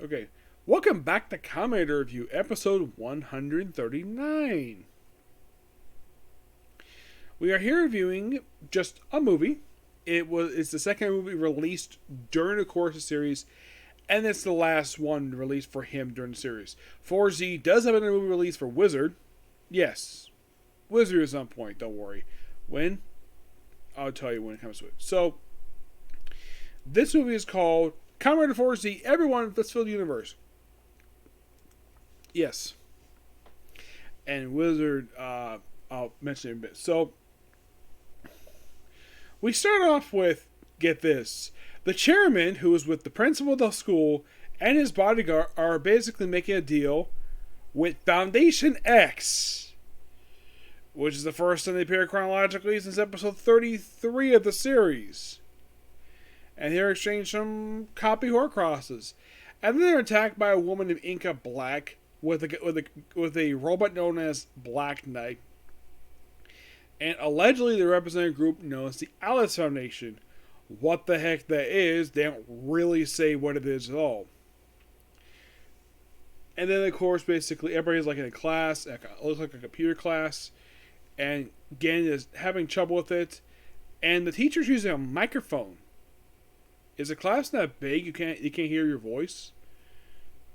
Okay. Welcome back to Kamen Review, episode 139. We are here reviewing just a movie. It's the second movie released during the course of the series, and it's the last one released for him during the series. Fourze does have another movie released for Wizard. Yes. Wizard is on point, don't worry. When? I'll tell you when it comes to it. So, this movie is called Kamen Rider Fourze, Everyone, Let's Fill the Universe. Yes. And Wizard, I'll mention it in a bit. So, we start off with, get this, the chairman, who is with the principal of the school, and his bodyguard are basically making a deal with Foundation X, which is the first time they appear chronologically since episode 33 of the series. And they're exchanging some copy Horcruxes. And then they're attacked by a woman named Inca Black with a robot known as Black Knight. And allegedly they represent a group known as the Alice Foundation. What the heck that is, they don't really say what it is at all. And then of course basically everybody's like in a class, it looks like a computer class, and Gen is having trouble with it, and the teacher's using a microphone. Is the class that big you can't hear your voice?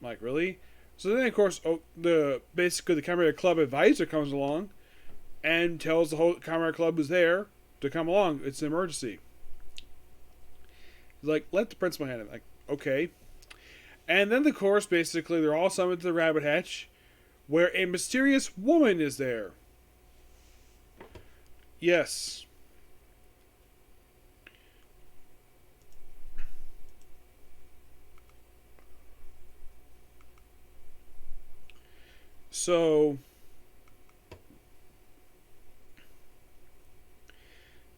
I'm like, really? So then of course the Kamen Rider Club advisor comes along and tells the whole Kamen Rider Club is there to come along. It's an emergency. He's like, let the principal handle it. Like, okay. And then of course basically they're all summoned to the rabbit hatch, where a mysterious woman is there. Yes. So,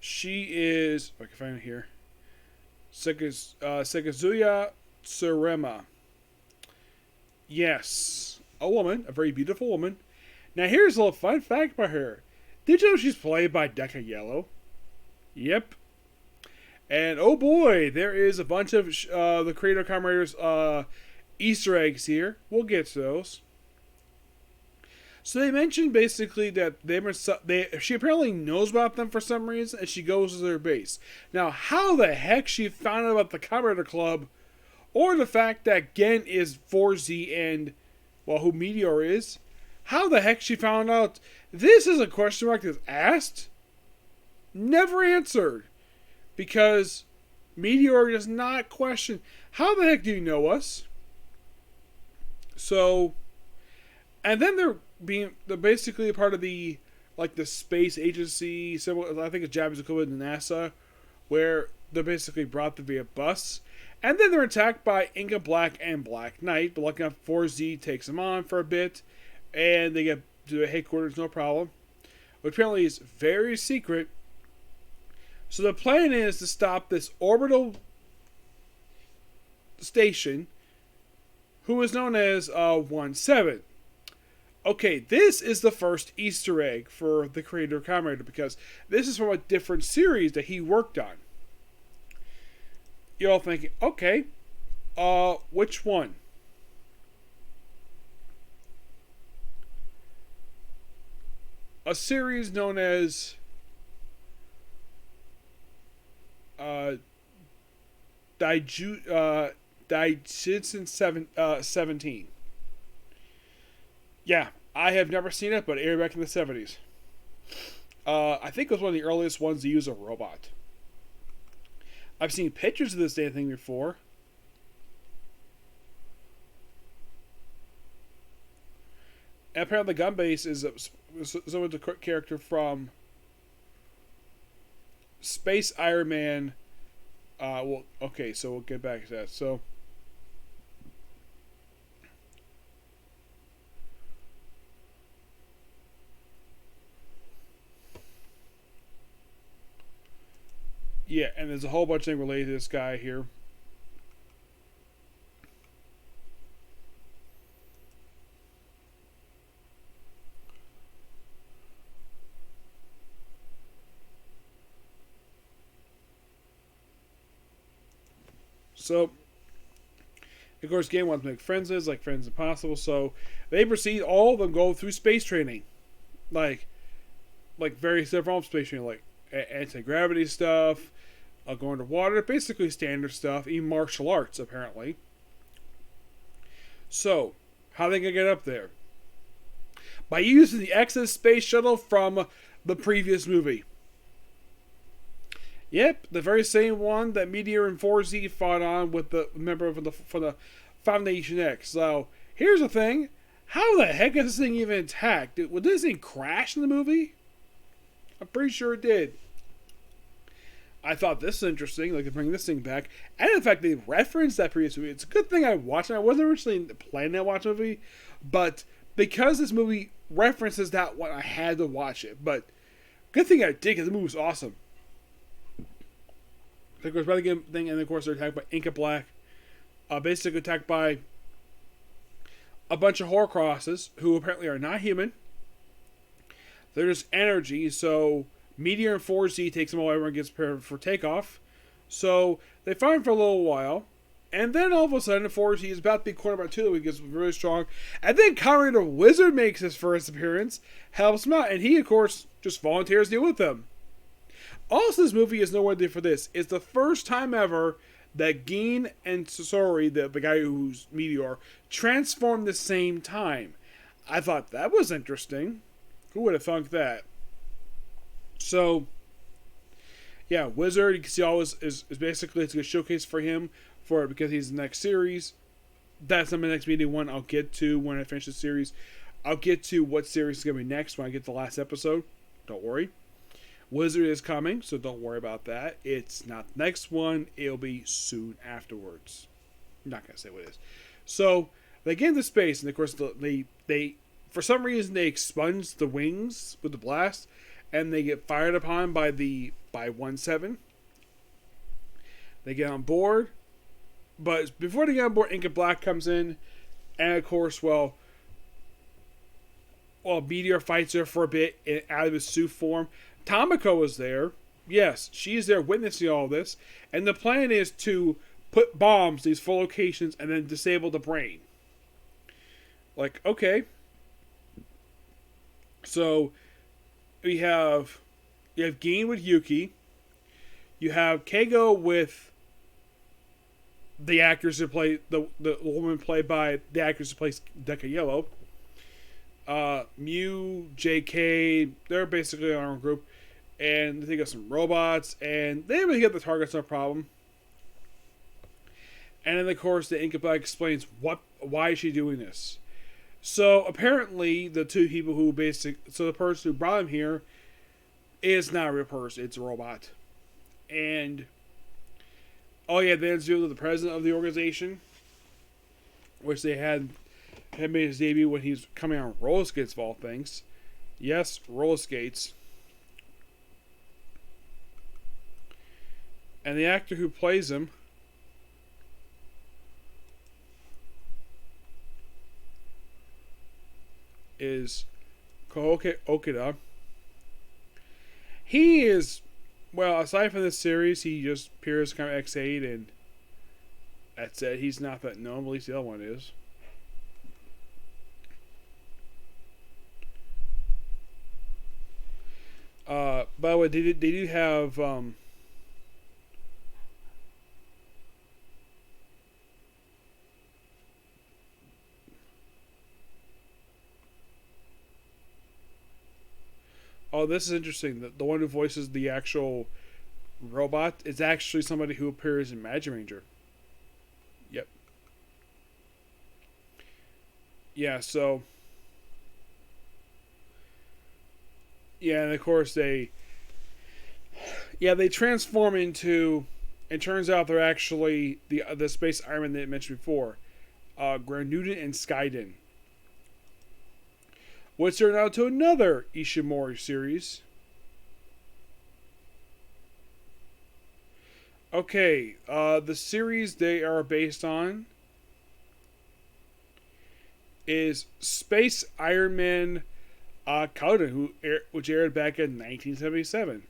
she is, if I can find it here, Sekazuya Tsurema. Yes, a woman, a very beautiful woman. Now here's a little fun fact about her. Did you know she's played by Deca Yellow? Yep. And oh boy, there is a bunch of the creator Kamen Riders Easter eggs here. We'll get to those. So they mentioned basically that she apparently knows about them for some reason, and she goes to their base. Now, how the heck she found out about the Kamen Rider Club, or the fact that Gen is Fourze and, well, who Meteor is, how the heck she found out? This is a question mark that's asked, never answered, because Meteor does not question, how the heck do you know us? So, and then they're basically a part of the space agency, I think it's Japanese equivalent to NASA, where they're basically brought there via bus, and then they're attacked by Inca Black and Black Knight. But lucky enough, Fourze takes them on for a bit, and they get to the headquarters no problem, which apparently is very secret. So the plan is to stop this orbital station, who is known as 1-7. Okay, this is the first Easter egg for the creator of Kamen Rider, because this is from a different series that he worked on. You're all thinking, okay, which one? A series known as Daijitsu 17. Yeah, I have never seen it, but it aired back in the 70s. I think it was one of the earliest ones to use a robot. I've seen pictures of this damn thing before. And apparently the gun base is some of the character from Space Iron Man. Well, okay, so we'll get back to that. So, yeah, and there's a whole bunch of things related to this guy here. So, Of course, Game wants to make friends, like Friends Impossible, so they proceed. All of them go through space training, like various different space training, like anti-gravity stuff, going to water, basically standard stuff, even martial arts apparently. So, how are they gonna get up there? By using the Exodus space shuttle from the previous movie. Yep, the very same one that Meteor and Fourze fought on with the member for the Foundation X. So, here's the thing. How the heck is this thing even intact? Would this thing crash in the movie? I'm pretty sure it did. I thought this was interesting, like to bring this thing back. And in fact, they referenced that previous movie. It's a good thing I watched it. I wasn't originally planning to watch the movie, but because this movie references that one, I had to watch it. But good thing I did, because the movie was awesome. Of course, by the thing, and of course, they're attacked by Inca Black. Basically attacked by a bunch of Horcruxes, who apparently are not human. They're just energy, so Meteor and Fourze takes them away. Everyone gets prepared for takeoff. So they fight for a little while. And then all of a sudden, Fourze is about to be cornered by two. He gets really strong. And then Kamen the Wizard makes his first appearance. Helps him out. And he, of course, just volunteers to deal with them. Also, this movie is nowhere for this. It's the first time ever that Geen and Sasori, the guy who's Meteor, transformed the same time. I thought that was interesting. Who would have thunk that? So, yeah, Wizard, you can see always is basically, it's a good showcase for him because he's the next series. That's the next meeting one I'll get to when I finish the series. I'll get to what series is going to be next when I get to the last episode. Don't worry. Wizard is coming, so don't worry about that. It's not the next one. It'll be soon afterwards. I'm not going to say what it is. So, they get into space, and of course, they for some reason, they expunge the wings with the blast, and they get fired upon by 1-7. They get on board, but before they get on board, Inca Black comes in, and of course, well, Meteor fights her for a bit out of his suit form. Tamako is there. Yes, she's there witnessing all this, and the plan is to put bombs in these 4 locations and then disable the brain. Like, okay. So, you have Geen with Yuki. You have Keigo with the actors who play the woman played by the actress who plays Deca Yellow. Mew, JK, they're basically our own group, and they got some robots, and they really get the targets, no problem. And then of course the Inca Black explains why is she doing this. So apparently the two people who the person who brought him here is not a real person, it's a robot. And they had to deal with the president of the organization, which they had made his debut when he was coming on roller skates of all things. Yes, roller skates. And the actor who plays him is Kohoke Okada. He is, well, aside from this series, he just appears kind of X8, and that's it. He's not that known, at least the other one is. By the way, they do have this is interesting. The one who voices the actual robot is actually somebody who appears in Magic Ranger. Yep. Yeah, so yeah, and of course they transform into, it turns out they're actually the Space Iron Man that I mentioned before, Granuden and Skyden, which turned out to another Ishimori series. Okay, the series they are based on is Space Iron Man Kauden, which aired back in 1977.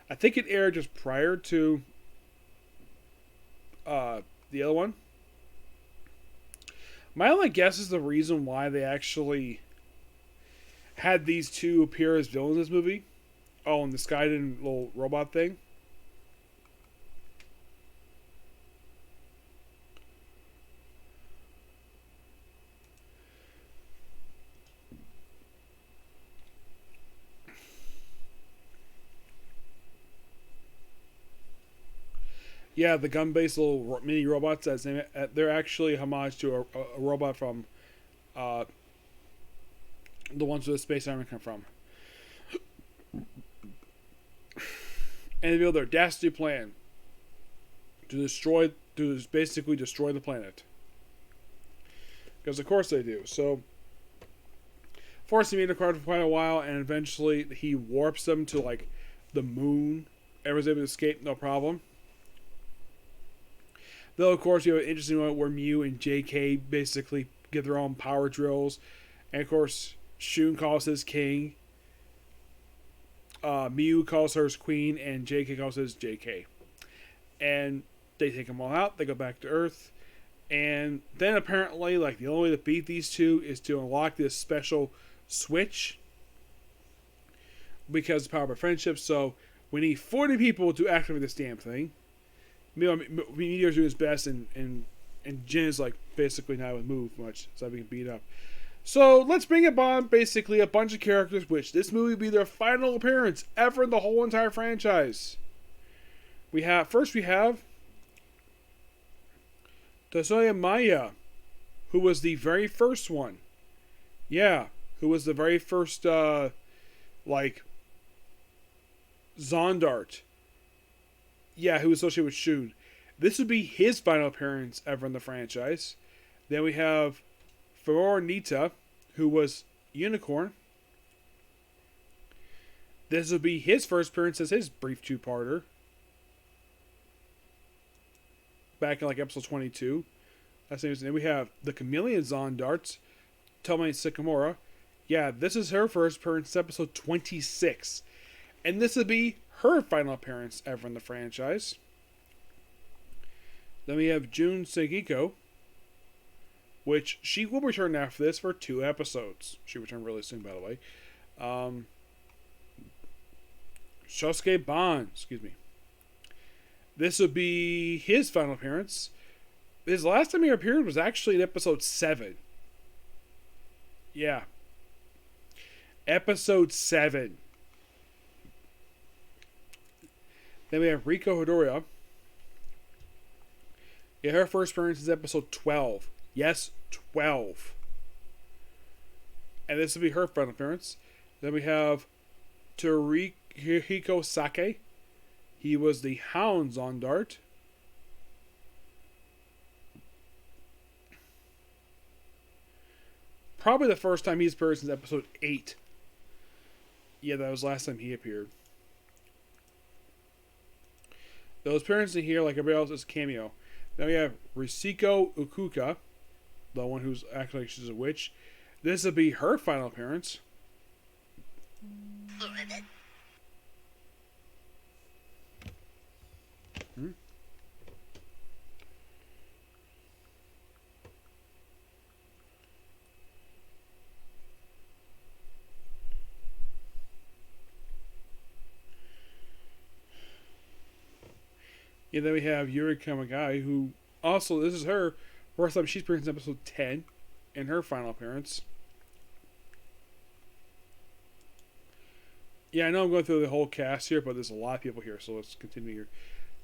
I think it aired just prior to the other one. My only guess is the reason why they actually had these two appear as villains in this movie. Oh, and this guy did a little robot thing. Yeah, the gun-based little mini robots. They're actually a homage to a robot from uh, the ones where the space armor come from. And they build their dastardly plan to basically destroy the planet. Because of course they do. So, Fourze made the card for quite a while, and eventually he warps them to like the moon. Everyone's able to escape, no problem. Though, of course, you have an interesting moment where Mew and JK basically get their own power drills. And, of course, Shun calls his king. Mew calls her his queen. And JK calls his JK. And they take them all out. They go back to Earth. And then, apparently, like, the only way to beat these two is to unlock this special switch. Because of the power of friendship. So, we need 40 people to activate this damn thing. Meteor's doing his best, and Jin is like basically not able to move much, so we can beat up. So let's bring upon basically a bunch of characters, which this movie will be their final appearance ever in the whole entire franchise. We have Tetsuya Maya, who was the very first one. Yeah, who was the very first Zondart. Yeah, who was associated with Shun. This would be his final appearance ever in the franchise. Then we have Furore Nita, who was Unicorn. This would be his first appearance as his brief two-parter. Back in like episode 22. Then we have the Chameleon Zondarts, Tomoe Sycamora. Yeah, this is her first appearance, episode 26. And this would be her final appearance ever in the franchise. Then we have Jun Segiko, which she will return after this for 2 episodes. She returned really soon, by the way. Shosuke Ban, excuse me. This would be his final appearance. His last time he appeared was actually in episode 7. Yeah. Episode 7. Then we have Riko Hodoriya. Yeah, her first appearance is episode 12. Yes, 12. And this will be her final appearance. Then we have Torihiko Sake. He was the Hound Zondart. Probably the first time he's appeared since episode 8. Yeah, that was last time he appeared. Those appearances in here, like everybody else, is cameo. Then we have Risiko Ukuka, the one who's acting like she's a witch. This will be her final appearance. Yeah, then we have Yuri Kamagai, who also, this is her first time she's appeared in episode 10 in her final appearance. Yeah, I know I'm going through the whole cast here, but there's a lot of people here, so let's continue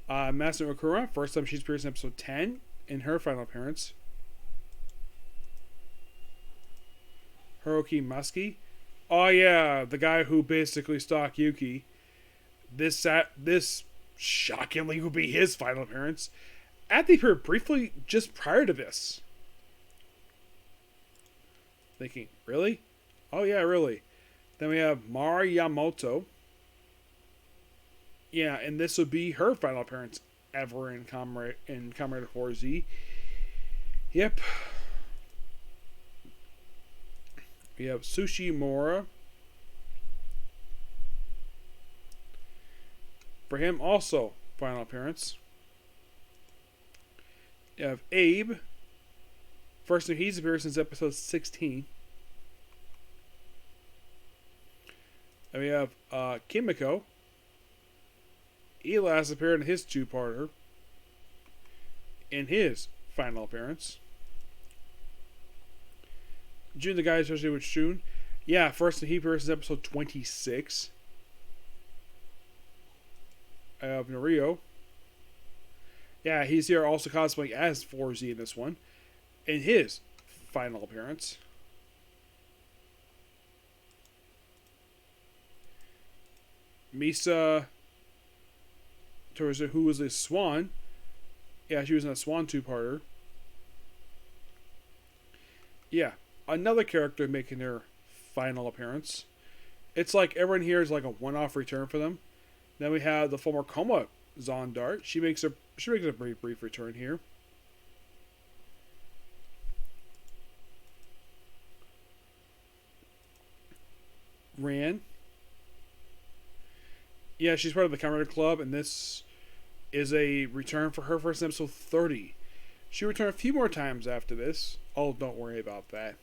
here. Master Okura, first time she's appeared in episode 10 in her final appearance. Hiroki Masuki. Oh yeah, the guy who basically stalked Yuki. This shockingly would be his final appearance. At the appeared briefly just prior to this. Thinking, really? Oh yeah, really. Then we have Mari Yamamoto. Yeah, and this would be her final appearance ever in Kamen Rider Fourze. Yep. We have Sushi Mora. For him, also, final appearance. You have Abe. First time he's appeared since episode 16. And we have Kimiko. He last appeared in his two-parter in his final appearance. June, the guy associated with Shun. Yeah, first time he appears in episode 26. I have Norio. Yeah, he's here also cosplaying as Fourze in this one. In his final appearance. Misa, who was a swan. Yeah, she was in a swan two-parter. Yeah, another character making their final appearance. It's like everyone here is like a one-off return for them. Then we have the former Coma Zondart. She makes a very brief return here. Ran. Yeah, she's part of the Kamen Club, and this is a return for her first episode 30. She returned a few more times after this. Oh, don't worry about that.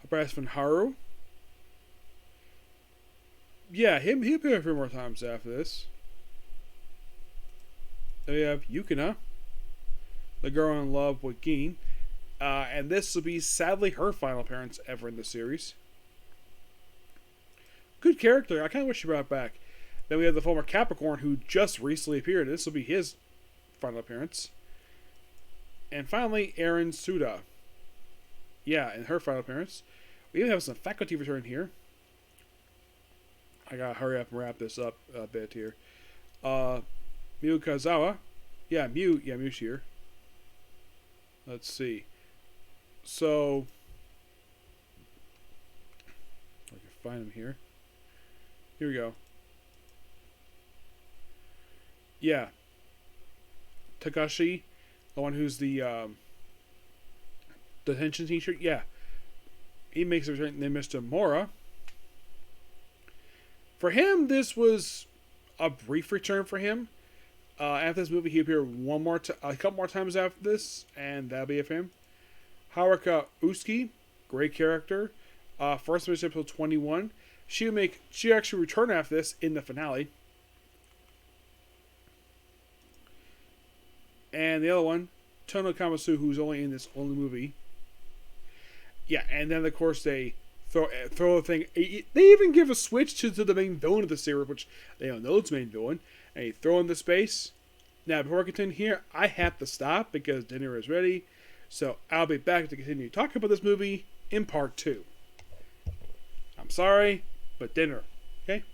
Brassman Haru. Yeah, he appeared a few more times after this. Then we have Yukina, the girl in love with Gin. And this will be, sadly, her final appearance ever in the series. Good character. I kind of wish she brought it back. Then we have the former Capricorn who just recently appeared. This will be his final appearance. And finally, Aaron Suda. Yeah, in her final appearance. We even have some faculty return here. I gotta hurry up and wrap this up a bit here. Miu Kazawa. Yeah, Miu's here. Let's see. So, I can find him here. Here we go. Yeah. Takashi, the one who's the detention teacher. Yeah. He makes a return. Then Mr. Mora. For him, this was a brief return for him. After this movie, he appeared a couple more times after this, and that'll be it for him. Haruka Uski, great character. First episode 21. She actually returned after this in the finale. And the other one, Tono Kamasu, who's only in this only movie. Yeah, and then of course they throw the thing. They even give a switch to the main villain of the series, which they don't know it's the main villain. And they throw into space. Now, before I continue here, I have to stop because dinner is ready. So I'll be back to continue talking about this movie in part 2. I'm sorry, but dinner. Okay?